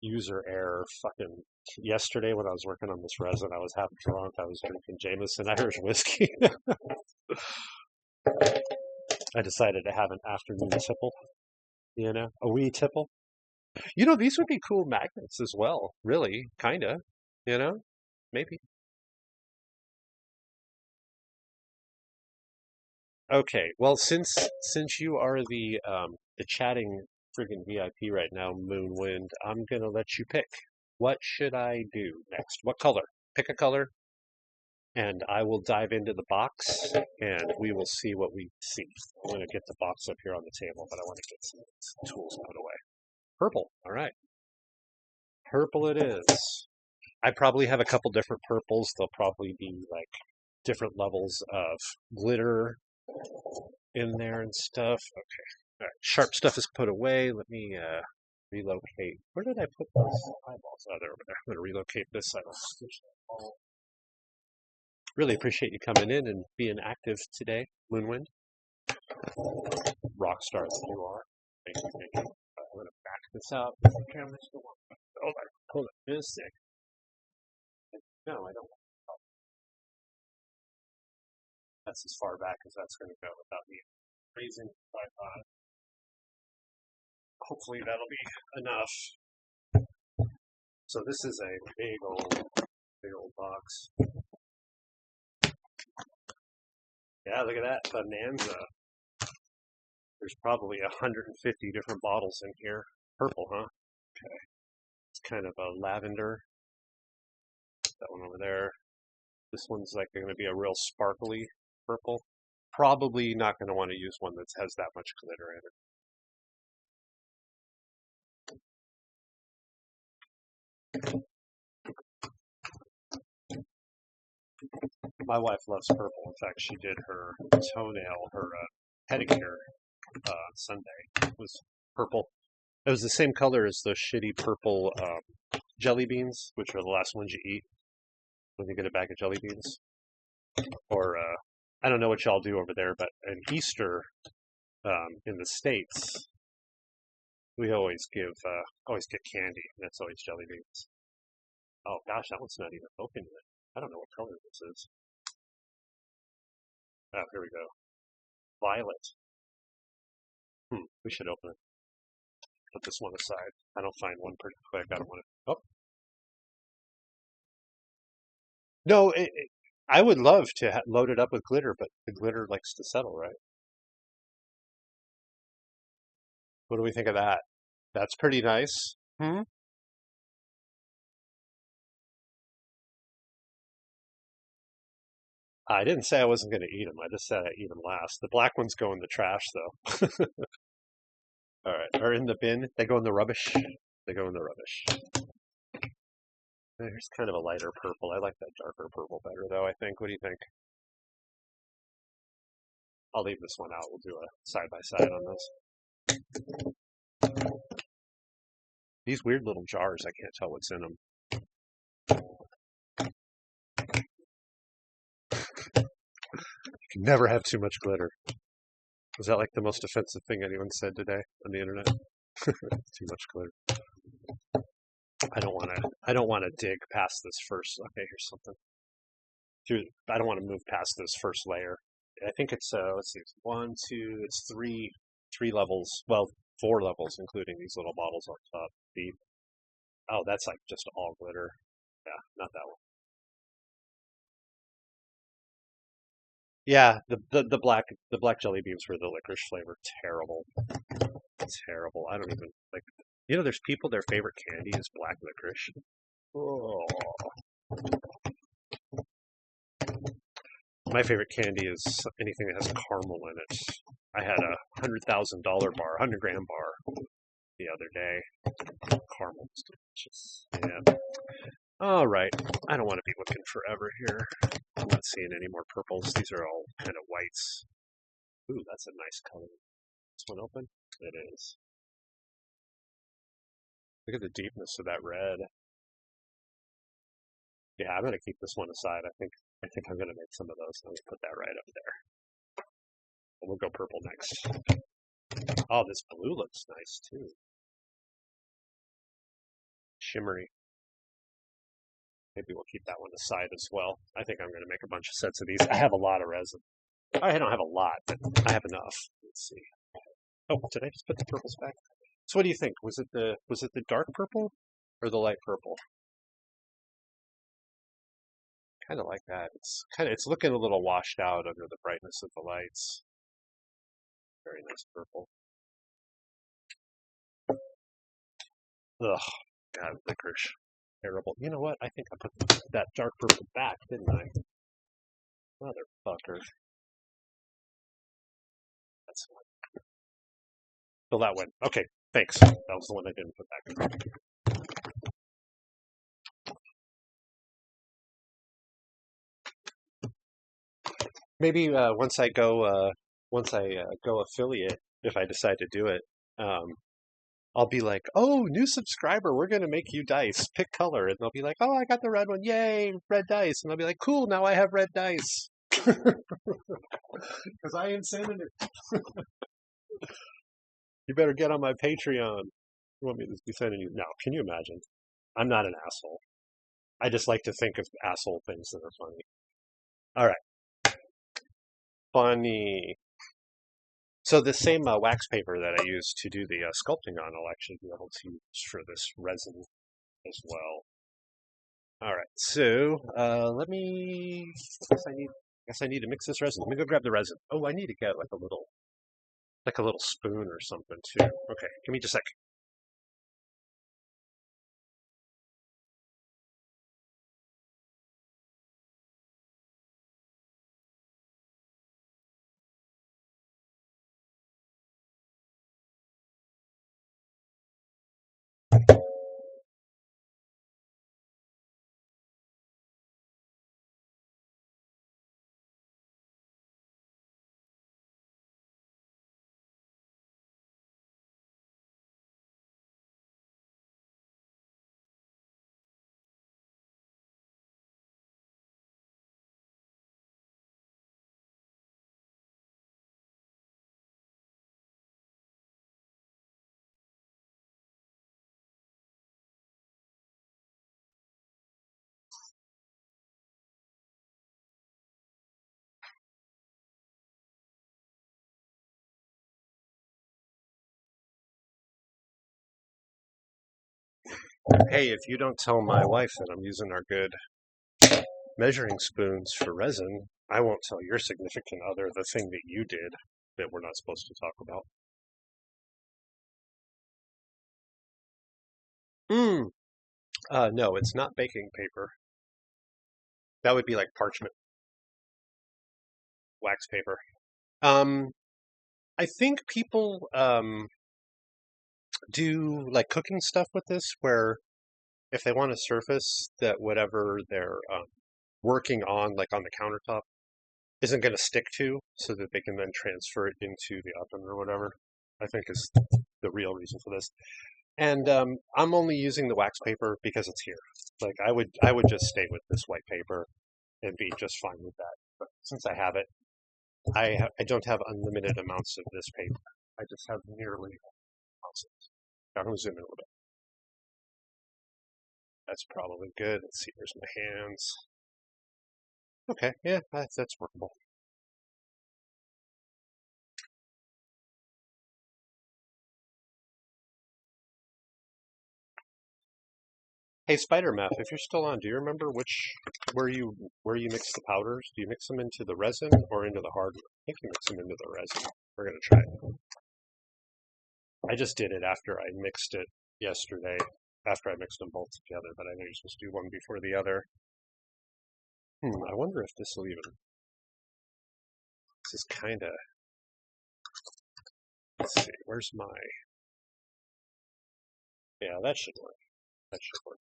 user error. Fucking yesterday when I was working on this resin, I was half drunk. I was drinking Jameson Irish whiskey. I decided to have an afternoon tipple, a wee tipple. These would be cool magnets as well. Really, kinda, you know, maybe. Okay, well, since you are the chatting friggin' VIP right now, Moonwind, I'm gonna let you pick. What should I do next? What color? Pick a color, and I will dive into the box, and we will see what we see. I'm gonna get the box up here on the table, but I want to get some tools put away. Purple. All right, purple it is. I probably have a couple different purples. They'll probably be like different levels of glitter in there and stuff. Okay. All right. Sharp stuff is put away. Let me relocate. Where did I put those eyeballs? Oh, they're over there. I'm going to relocate this. I don't switch that all. Really appreciate you coming in and being active today, Moonwind. Rock star that you are. Thank you, thank you. I'm going to back this out. The camera's still on. Hold on. Just a sec. No, I don't. That's as far back as that's going to go without me raising the tripod. Hopefully that'll be enough. So this is a big old box. Yeah, look at that bonanza. There's probably 150 different bottles in here. Purple, huh? Okay. It's kind of a lavender. That one over there. This one's like going to be a real sparkly purple. Probably not going to want to use one that has that much glitter in it. My wife loves purple. In fact, she did her toenail, her pedicure Sunday. It was purple. It was the same color as those shitty purple jelly beans, which are the last ones you eat when you get a bag of jelly beans. Or I don't know what y'all do over there, but at Easter in the States, we always get candy, and it's always jelly beans. Oh gosh, that one's not even open yet. I don't know what color this is. Oh, here we go. Violet. We should open it. Put this one aside. I don't find one pretty quick. I don't want to. Oh. No, I would love to load it up with glitter, but the glitter likes to settle, right? What do we think of that? That's pretty nice. Hmm? I didn't say I wasn't going to eat them. I just said I'd eat them last. The black ones go in the trash, though. All right, or in the bin. They go in the rubbish. They go in the rubbish. Here's kind of a lighter purple. I like that darker purple better, though, I think. What do you think? I'll leave this one out. We'll do a side-by-side on this. These weird little jars, I can't tell what's in them. You can never have too much glitter. Was that like the most offensive thing anyone said today on the internet? Too much glitter. I don't want to dig past this first. Okay, here's something. I don't want to move past this first layer. I think it's let's see, it's one, two, it's three levels. Well, four levels, including these little bottles on top. Deep. Oh, that's like just all glitter. Yeah, not that one. Yeah, the black jelly beans were the licorice flavor. Terrible, terrible. I don't even like. There's people their favorite candy is black licorice. Oh. My favorite candy is anything that has caramel in it. I had a $100,000 bar, 100-gram bar the other day. Caramel was delicious. Yeah. All right. I don't want to be looking forever here. I'm not seeing any more purples. These are all kind of whites. Ooh, that's a nice color. This one open? It is. Look at the deepness of that red. Yeah, I'm gonna keep this one aside. I think I'm gonna make some of those. I'm gonna put that right up there. We'll go purple next. Oh, this blue looks nice too. shimmery. Maybe we'll keep that one aside as well. I think I'm going to make a bunch of sets of these. I have a lot of resin. I don't have a lot, but I have enough. Let's see. Oh, did I just put the purples back? So what do you think? Was it the dark purple or the light purple? Kind of like that. It's looking a little washed out under the brightness of the lights. Very nice purple. Ugh, God, licorice. Terrible. You know what? I think I put that dark purple back, didn't I? Motherfucker. That's so that went. Okay, thanks. That was the one I didn't put back. Maybe once I go affiliate, if I decide to do it, um, I'll be like, "Oh, new subscriber, we're gonna make you dice. Pick color," and they'll be like, "Oh, I got the red one, yay, red dice!" And I'll be like, "Cool, now I have red dice." Because I ain't sending it. You better get on my Patreon. You want me to be sending you? No, can you imagine? I'm not an asshole. I just like to think of asshole things that are funny. All right, funny. So the same wax paper that I used to do the sculpting on, I'll actually be able to use for this resin as well. All right, so let me. I guess I need to mix this resin. Let me go grab the resin. Oh, I need to get like a little spoon or something too. Okay, give me just a sec. Hey, if you don't tell my wife that I'm using our good measuring spoons for resin, I won't tell your significant other the thing that you did that we're not supposed to talk about. Hmm. No, it's not baking paper. That would be like parchment wax paper. Um, I think people do like cooking stuff with this, where if they want a surface that whatever they're working on, like on the countertop, isn't going to stick to, so that they can then transfer it into the oven or whatever. I think is the real reason for this. And I'm only using the wax paper because it's here. Like I would just stay with this white paper and be just fine with that. But since I have it, I don't have unlimited amounts of this paper. I just have nearly amounts of it. I'm gonna zoom in a little bit. That's probably good. Let's see. There's my hands. Okay, yeah, that's workable. Hey, Spider Map, if you're still on, do you remember where you mix the powders? Do you mix them into the resin or into the hardware? I think you mix them into the resin. We're gonna try it. I just did it after I mixed it yesterday, after I mixed them both together, but I know you're supposed to do one before the other. I wonder if this will even. This is kind of. Let's see. Where's my? Yeah, that should work. That should work.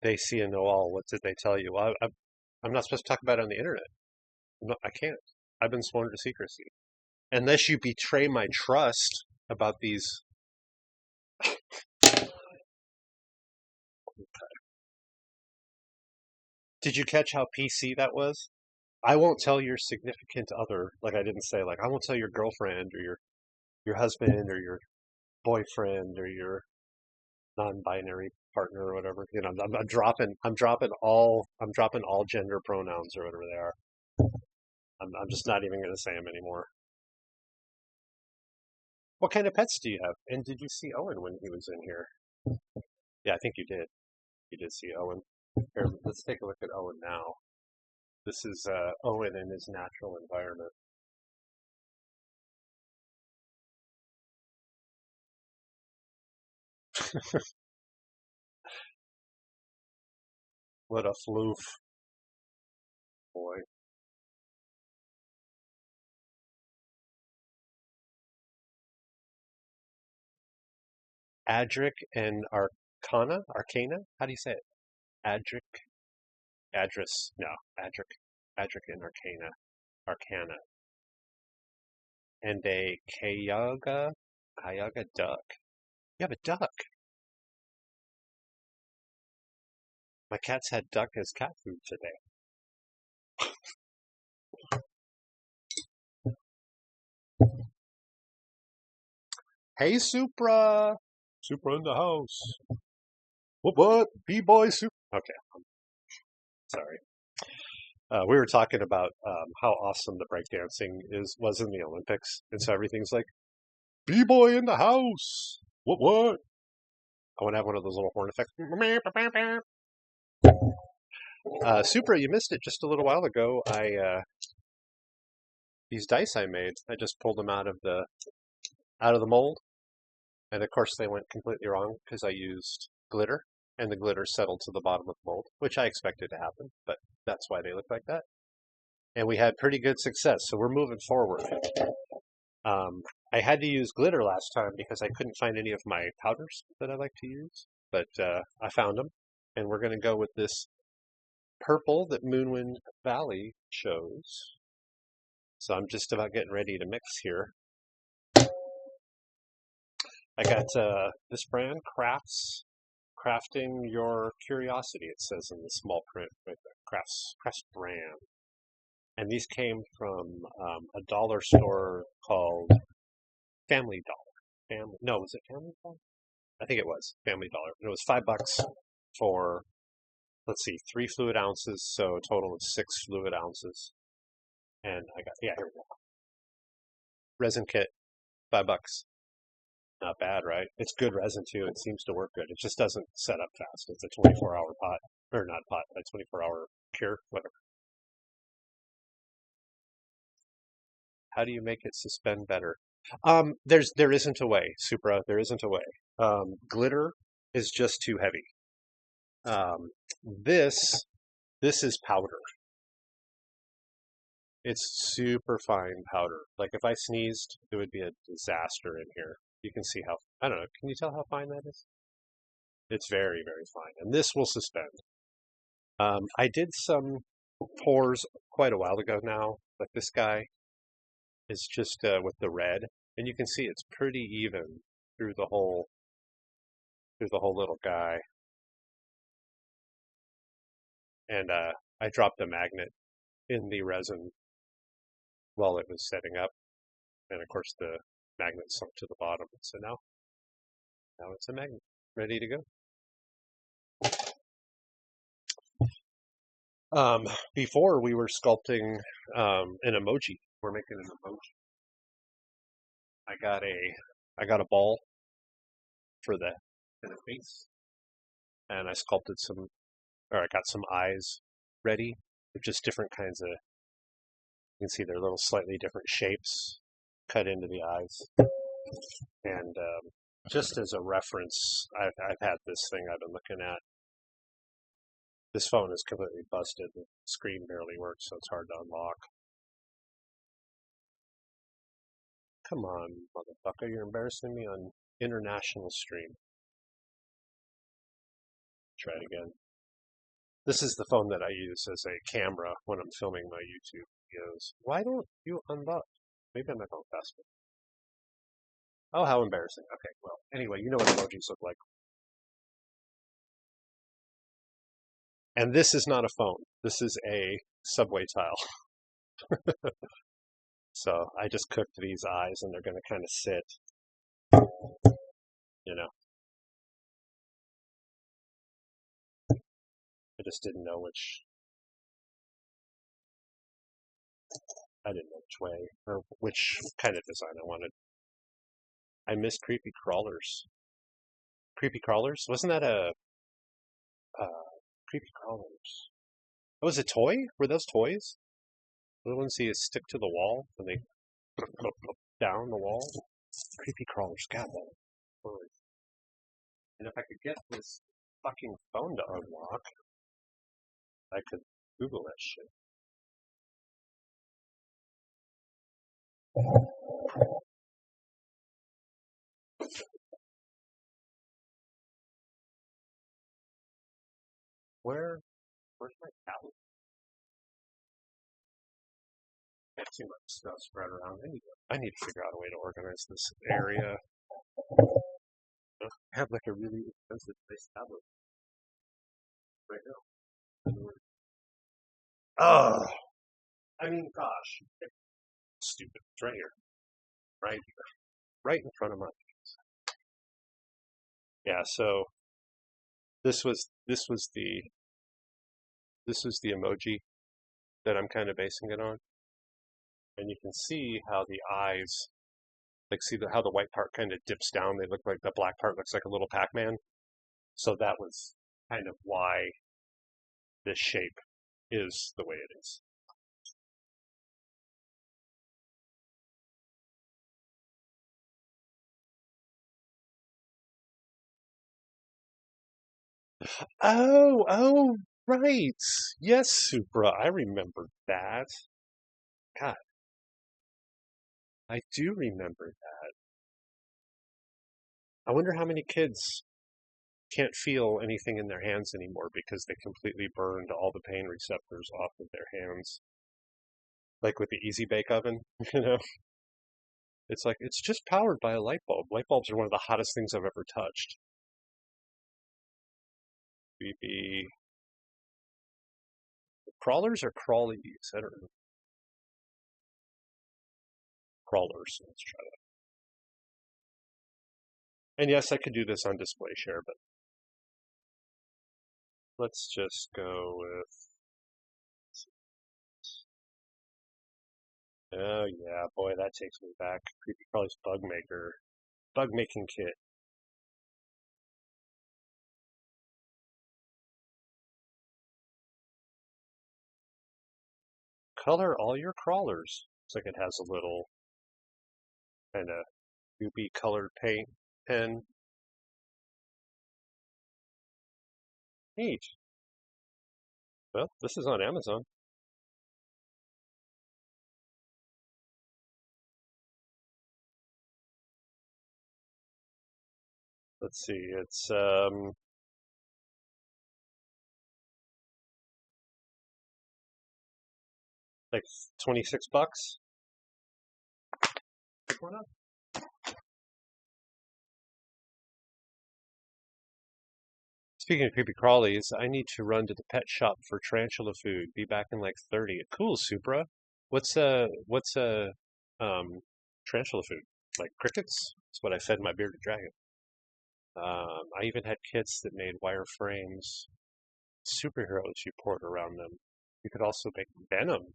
They see and know all. What did they tell you? Well, I'm not supposed to talk about it on the internet. I can't. I've been sworn to secrecy. Unless you betray my trust about these. Did you catch how PC that was? I won't tell your significant other. Like I didn't say, like, I won't tell your girlfriend or your. your husband or your boyfriend or your non-binary partner or whatever. You know, I'm dropping all gender pronouns or whatever they are. I'm just not even going to say them anymore. What kind of pets do you have? And did you see Owen when he was in here? Yeah, I think you did. You did see Owen. Here, let's take a look at Owen now. This is Owen in his natural environment. What a floof, boy. Adric and Arcana? How do you say it? Adric, Adris, no, Adric and Arcana. And a Kayaga duck. You have a duck. My cats had duck as cat food today. Hey, Supra! Supra in the house. What? B-boy Supra. Okay, sorry. We were talking about how awesome the breakdancing was in the Olympics, and so everything's like B-boy in the house. What? I want to have one of those little horn effects. Supra, you missed it just a little while ago. These dice I made, I just pulled them out of the mold, and of course they went completely wrong because I used glitter, and the glitter settled to the bottom of the mold, which I expected to happen, but that's why they look like that. And we had pretty good success, so we're moving forward. I had to use glitter last time because I couldn't find any of my powders that I like to use, but I found them, and we're going to go with this purple that Moonwind Valley chose. So I'm just about getting ready to mix here. I got this brand, Crafting Your Curiosity, it says in the small print right there. Crafts brand. And these came from a dollar store called Family Dollar. No, was it Family Dollar? I think it was Family Dollar. It was $5 for, let's see, 3 fluid ounces, so a total of 6 fluid ounces. And I got, yeah, here we go. Resin kit, $5. Not bad, right? It's good resin too. It seems to work good. It just doesn't set up fast. It's a 24-hour pot, or not pot, a 24-hour cure, whatever. How do you make it suspend better? There isn't a way, Supra. There isn't a way. Glitter is just too heavy. Um, this is powder. It's super fine powder. Like if I sneezed, it would be a disaster in here. You can see how, I don't know, can you tell how fine that is? It's very, very fine. And this will suspend. I did some pours quite a while ago now, but this guy is just with the red, and you can see it's pretty even through the whole little guy. And I dropped a magnet in the resin while it was setting up, and of course the magnet sunk to the bottom. So now it's a magnet ready to go. Before we were sculpting an emoji. We're making an emoji. I got a ball for the face, and I sculpted I got some eyes ready. They're just different kinds of. You can see they're little slightly different shapes cut into the eyes. And just as a reference, I've had this thing I've been looking at. This phone is completely busted. The screen barely works, so it's hard to unlock. Come on, motherfucker, you're embarrassing me on international stream. Try it again. This is the phone that I use as a camera when I'm filming my YouTube videos. Why don't you unlock? Maybe I'm not going fast enough. Oh, how embarrassing. Okay, well, anyway, you know what emojis look like. And this is not a phone. This is a subway tile. So I just cooked these eyes, and they're going to kind of sit, you know. I just didn't know I didn't know which way or which kind of design I wanted. I miss creepy crawlers. Creepy crawlers? Wasn't that a creepy crawlers? That was a toy? Were those toys? The ones you stick to the wall and they down the wall? Creepy crawlers. God, that was. And if I could get this fucking phone to unlock, I could Google that shit. Where's my tablet? I have too much stuff spread around. I need to figure out a way to organize this area. I have like a really expensive nice tablet right now. Oh, I mean, gosh, stupid. It's right here, right here, right in front of my. Yeah. So this was this was the this was the emoji that I'm kind of basing it on, and you can see how the eyes, like, see how the white part kind of dips down. They look like the black part looks like a little Pac-Man. So that was kind of why this shape is the way it is. Oh, right. Yes, Supra. I remember that. God, I do remember that. I wonder how many kids can't feel anything in their hands anymore because they completely burned all the pain receptors off of their hands. Like with the Easy Bake Oven, you know? It's like, it's just powered by a light bulb. Light bulbs are one of the hottest things I've ever touched. BB. Crawlers or crawlies? I don't know. Crawlers. Let's try that. And yes, I could do this on display share, but let's just go with. Oh yeah, boy, that takes me back. Creepy Crawly's bug maker, bug making kit. Color all your crawlers. Looks like it has a little kind of goopy colored paint pen. Neat. Well, this is on Amazon. Let's see. It's like $26. Pick one up. Speaking of creepy crawlies, I need to run to the pet shop for tarantula food. Be back in like 30. Cool, Supra. What's um tarantula food? Like crickets? That's what I fed my bearded dragon. I even had kits that made wireframes, superheroes you poured around them. You could also make venom.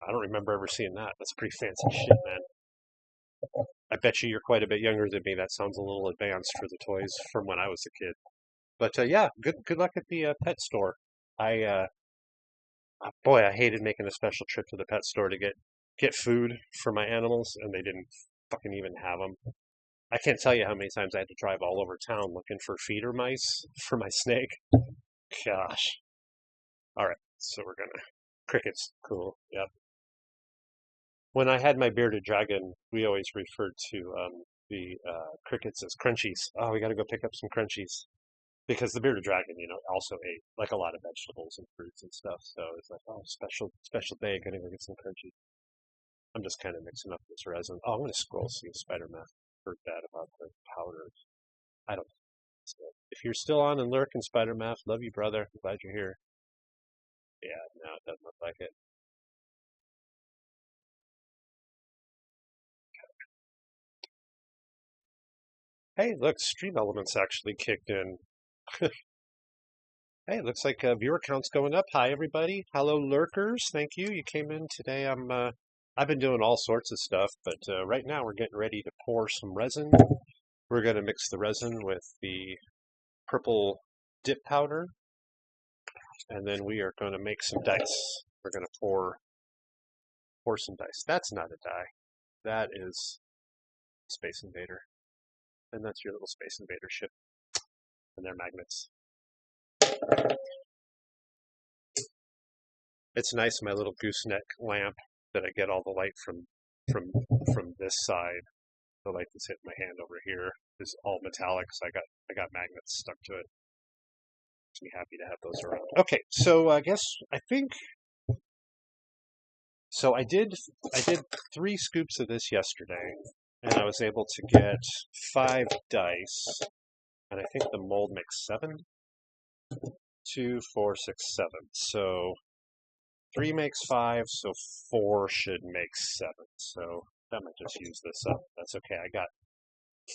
I don't remember ever seeing that. That's pretty fancy shit, man. I bet you're quite a bit younger than me. That sounds a little advanced for the toys from when I was a kid. But yeah, good luck at the pet store. I boy, I hated making a special trip to the pet store to get food for my animals, and they didn't fucking even have them. I can't tell you how many times I had to drive all over town looking for feeder mice for my snake. Gosh. All right, so we're gonna crickets. Cool. Yep. When I had my bearded dragon, we always referred to the crickets as crunchies. Oh, we got to go pick up some crunchies because the bearded dragon, also ate like a lot of vegetables and fruits and stuff. So it's like, oh, special day, gotta go get some crunchies. I'm just kind of mixing up this resin. Oh, I'm gonna scroll see if Spider-Man heard that about the powders. I don't. So if you're still on and lurking, Spider-Man, love you, brother. I'm glad you're here. Yeah, no, it doesn't look like it. Hey, look, Stream Elements actually kicked in. Hey, it looks like viewer count's going up. Hi, everybody. Hello, lurkers. Thank you. You came in today. I've been doing all sorts of stuff, but right now we're getting ready to pour some resin. We're going to mix the resin with the purple dip powder, and then we are going to make some dice. We're going to pour some dice. That's not a die. That is Space Invader, and that's your little Space Invader ship, and they're magnets. It's nice, my little gooseneck lamp that I get all the light from from this side. The light that's hitting my hand over here is all metallic, so I got magnets stuck to it. Makes me happy to have those around. Okay, so I think so. I did 3 scoops of this yesterday, and I was able to get 5 dice, and I think the mold makes 7. 2, 4, 6, 7. So 3 makes 5, so 4 should make 7. So that might just use this up. That's okay. I got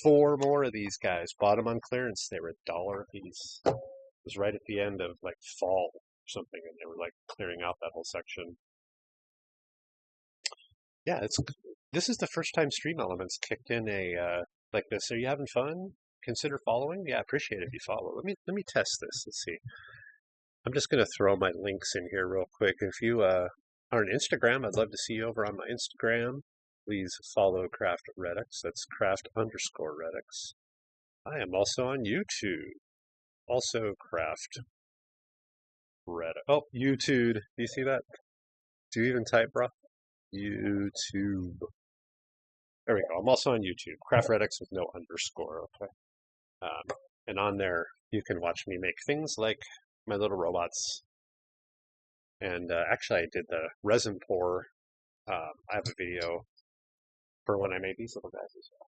4 more of these guys. Bought them on clearance. They were $1 a piece. It was right at the end of like fall or something, and they were like clearing out that whole section. Yeah, this is the first time Stream Elements kicked in a like this. Are you having fun? Consider following. Yeah, appreciate it if you follow. Let me test this. Let's see. I'm just going to throw my links in here real quick. If you are on Instagram, I'd love to see you over on my Instagram. Please follow Craft Redux. That's Craft_Redux. I am also on YouTube. Also Craft Redux. Oh, YouTube. Do you see that? Do you even type, bro? YouTube. There we go. I'm also on YouTube. Craft Redux with no underscore. Okay. And on there, you can watch me make things like my little robots. And actually, I did the resin pour. I have a video for when I made these little guys as well.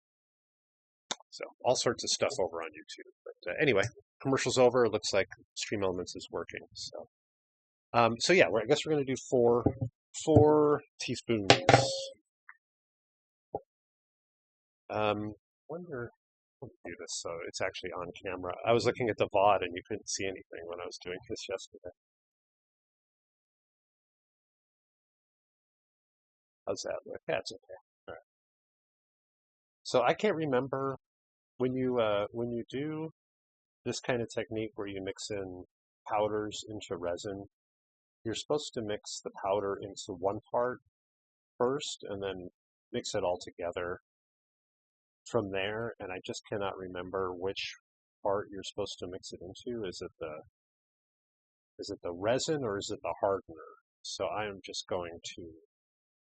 So all sorts of stuff over on YouTube. But anyway, commercial's over. It looks like Stream Elements is working. So yeah, I guess we're going to do four teaspoons. Wonder how to do this so it's actually on camera. I was looking at the VOD and you couldn't see anything when I was doing this yesterday. How's that look? That's okay. All right. So I can't remember when you do this kind of technique where you mix in powders into resin. You're supposed to mix the powder into one part first and then mix it all together from there. And I just cannot remember which part you're supposed to mix it into. Is it the resin or is it the hardener? So I am just going to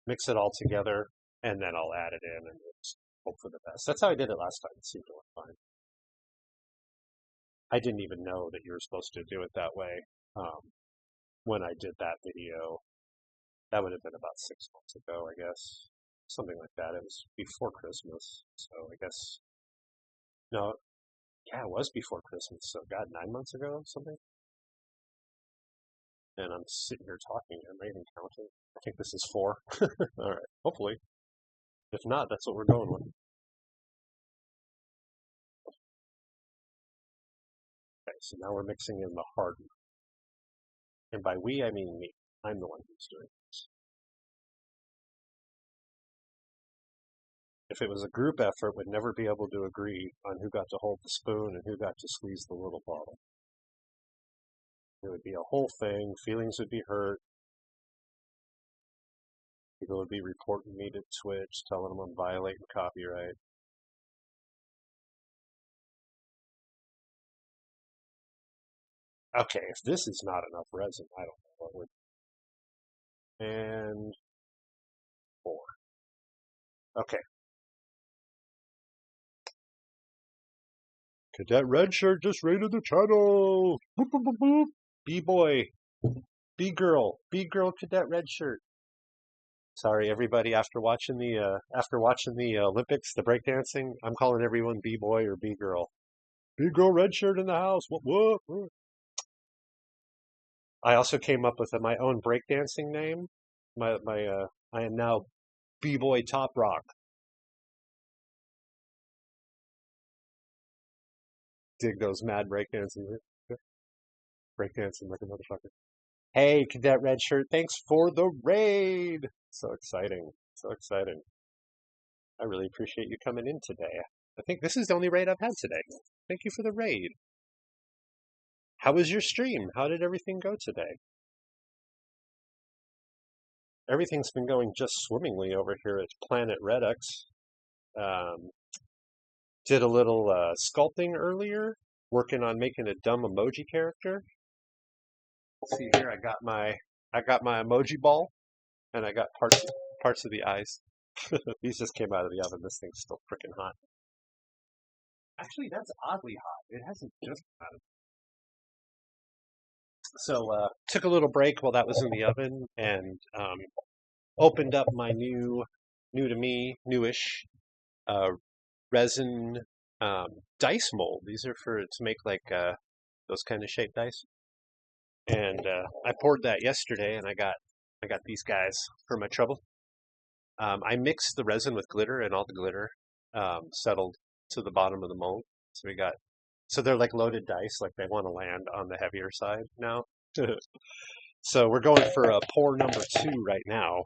mix it all together and then I'll add it in and just hope for the best. That's how I did it last time. It seemed to work fine. I didn't even know that you were supposed to do it that way when I did that video. That would have been about 6 months ago, I guess. Something like that. It was before Christmas. So I guess, no, yeah, it was before Christmas. So, God, 9 months ago, something? And I'm sitting here talking. Am I even counting? I think this is 4. All right, hopefully. If not, that's what we're going with. Okay, so now we're mixing in the hardener. And by we, I mean me. I'm the one who's doing this. If it was a group effort, we'd never be able to agree on who got to hold the spoon and who got to squeeze the little bottle. It would be a whole thing. Feelings would be hurt. People would be reporting me to Twitch, telling them I'm violating copyright. Okay, if this is not enough resin, I don't know what would. And 4. Okay. Cadet Red Shirt just raided the channel. Boop, boop, boop, boop. B-boy. B-girl. B-girl Cadet Red Shirt. Sorry, everybody. After watching the Olympics, the breakdancing, I'm calling everyone B-boy or B-girl. B-girl Red Shirt in the house. What? I also came up with my own breakdancing name. I am now B-boy Top Rock. Dig those mad breakdancing, breakdancing like a motherfucker. Hey, Cadet Red Shirt, thanks for the raid. So exciting, so exciting. I really appreciate you coming in today. I think this is the only raid I've had today. Thank you for the raid. How was your stream? How did everything go today? Everything's been going just swimmingly over here at Planet Redux. Um, did a little sculpting earlier, working on making a dumb emoji character. See here, I got my emoji ball, and I got parts of the eyes. These just came out of the oven. This thing's still freaking hot. Actually, that's oddly hot. It hasn't just come out of. So took a little break while that was in the oven, and opened up my new to me, newish uh, resin dice mold. These are for to make like those kind of shaped dice. And I poured that yesterday, and I got these guys for my trouble. I mixed the resin with glitter, and all the glitter settled to the bottom of the mold. So they're like loaded dice, like they want to land on the heavier side now. So we're going for a pour number 2 right now.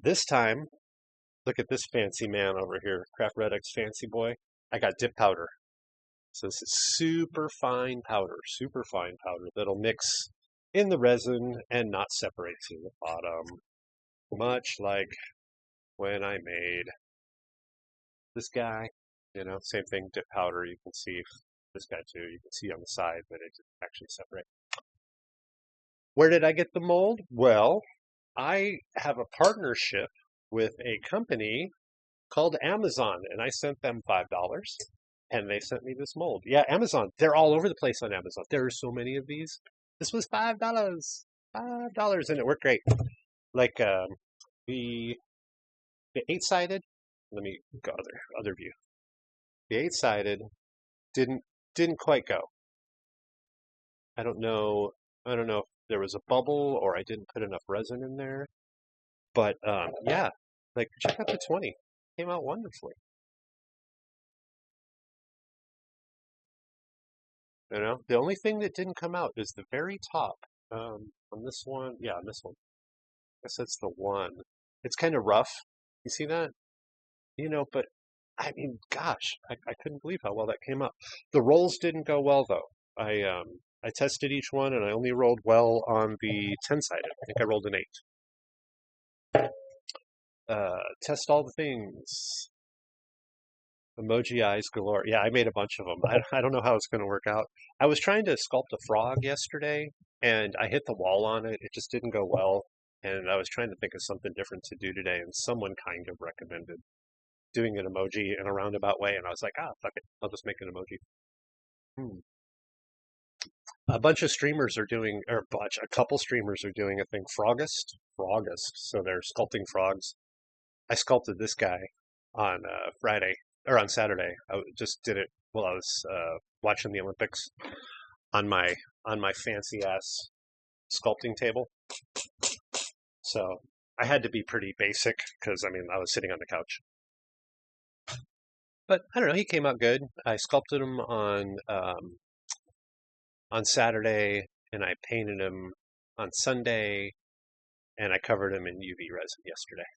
This time, look at this fancy man over here, Craft Redux Fancy Boy. I got dip powder. So this is super fine powder that'll mix in the resin and not separate to the bottom. Much like when I made this guy, same thing, dip powder. You can see this guy too. You can see on the side, but it didn't actually separate. Where did I get the mold? Well, I have a partnership with a company called Amazon, and I sent them $5, and they sent me this mold. Yeah, Amazon. They're all over the place on Amazon. There are so many of these. This was $5, $5, and it worked great. Like the the 8-sided. Let me go other view. The 8-sided didn't quite go. I don't know. I don't know if there was a bubble or I didn't put enough resin in there. But yeah, like check out the 20. Came out wonderfully. The only thing that didn't come out is the very top. On this one, yeah, on this one. I guess that's the one. It's kind of rough. You see that? But I mean, gosh, I couldn't believe how well that came out. The rolls didn't go well though. I tested each one and I only rolled well on the 10-sided. I think I rolled an 8. Test all the things. Emoji eyes galore. Yeah, I made a bunch of them. I don't know how it's going to work out. I was trying to sculpt a frog yesterday, and I hit the wall on it. It just didn't go well. And I was trying to think of something different to do today, and someone kind of recommended doing an emoji in a roundabout way, and I was like, fuck it. I'll just make an emoji. A bunch of streamers are doing, or a couple streamers are doing a thing, Frogist. So they're sculpting frogs. I sculpted this guy on Friday or on Saturday. I just did it while I was watching the Olympics on my fancy ass sculpting table. So I had to be pretty basic because I mean I was sitting on the couch. But I don't know. He came out good. I sculpted him on Saturday, and I painted him on Sunday, and I covered him in UV resin yesterday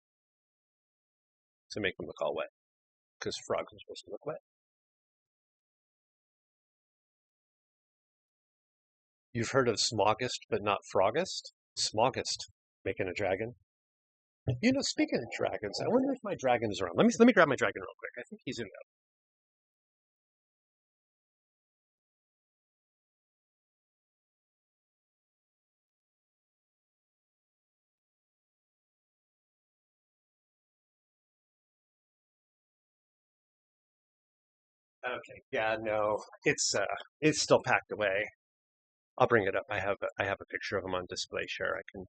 to make him look all wet because frogs are supposed to look wet. You've heard of Smogist, but not Frogist? Smogist, making a dragon. Speaking of dragons, I wonder if my dragon is around. Let me grab my dragon real quick. I think he's in there. Okay. Yeah. No. It's still packed away. I'll bring it up. I have a picture of him on display share. I can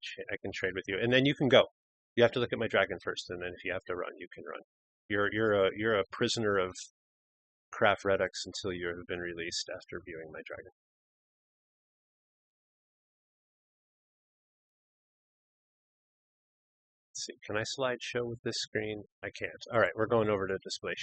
trade with you, and then you can go. You have to look at my dragon first, and then if you have to run, you can run. You're a prisoner of Craft Redux until you have been released after viewing my dragon. Let's see, can I slideshow with this screen? I can't. All right, we're going over to display share.